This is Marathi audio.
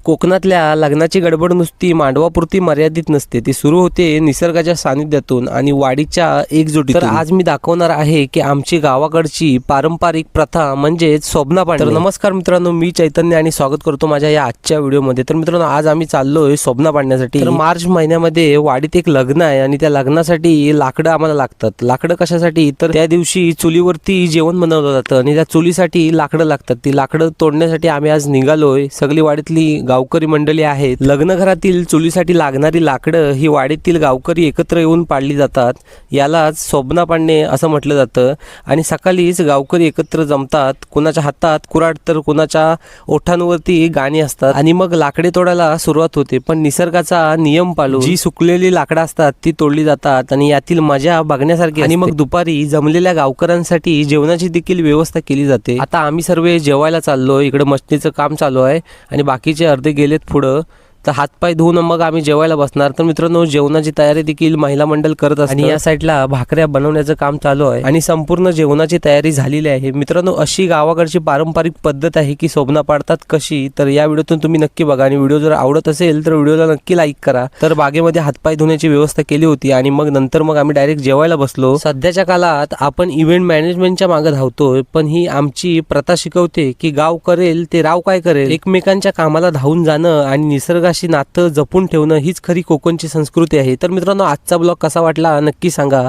कोकणातल्या लग्नाची गडबड नुसती मांडवापुरती मर्यादित नसते, ती सुरू होते निसर्गाच्या सानिध्यातून आणि वाडीच्या एकजुटीतून। तर आज मी दाखवणार आहे की आमची गावाकडची पारंपरिक प्रथा म्हणजेच स्वप्ना पाडणे। तर नमस्कार मित्रांनो, मी चैतन्य आणि स्वागत करतो माझ्या या आजच्या व्हिडिओमध्ये। तर मित्रांनो, आज आम्ही चाललोय स्वप्ना पाडण्यासाठी। तर मार्च महिन्यामध्ये वाडीत एक लग्न आहे आणि त्या लग्नासाठी लाकडं आम्हाला लागतात। लाकडं कशासाठी? तर त्या दिवशी चुलीवरती जेवण बनवलं जातं आणि त्या चुलीसाठी लाकडं लागतात। ती लाकडं तोडण्यासाठी आम्ही आज निघालोय। सगळी वाडीतली गावकरी मंडळी आहेत। लग्न घरातील चुलीसाठी लागणारी लाकडं ही वाडीतील गावकरी एकत्र येऊन पाडली जातात। यालाच स्वप्ना पाडणे असं म्हटलं जातं। आणि सकाळीच गावकरी एकत्र जमतात, कुणाच्या हातात कुऱ्हाड तर कुणाच्या ओठांवरती गाणी असतात आणि मग लाकडे तोडायला सुरुवात होते। पण निसर्गाचा नियम पाळून जी सुकलेली लाकडं असतात ती तोडली जातात आणि यातील मजा बघण्यासारखी। आणि मग दुपारी जमलेल्या गावकऱ्यांसाठी जेवणाची देखील व्यवस्था केली जाते। आता आम्ही सर्व जेवायला चाललो। इकडे मस्तीचं काम चालू आहे आणि बाकीचे अर्धे गेलेत पुढं। तर हातपाय धुवून मग आम्ही जेवायला बसणार। तर मित्रांनो, जेवणाची तयारी देखील महिला मंडळ करत असतात आणि या साईडला भाकऱ्या बनवण्याचं काम चालू आहे आणि संपूर्ण जेवणाची तयारी झालेली आहे। मित्रांनो, अशी गावाकडची पारंपरिक पद्धत आहे की स्वप्ना पाडतात कशी, तर या व्हिडिओतून तुम्ही नक्की बघा। आणि व्हिडिओ जर आवडत असेल तर व्हिडिओला नक्की लाईक करा। तर बागेमध्ये हातपाय धुण्याची व्यवस्था केली होती आणि मग नंतर आम्ही डायरेक्ट जेवायला बसलो। सध्याच्या काळात आपण इव्हेंट मॅनेजमेंटच्या मागे धावतोय, पण ही आमची प्रथा शिकवते की गाव करेल ते राव काय करेल। एकमेकांच्या कामाला धावून जाणं आणि निसर्ग नातं जपून ठेवणं हीच खरी कोकणची संस्कृती आहे। तर मित्रांनो, आजचा ब्लॉग कसा वाटला नक्की सांगा।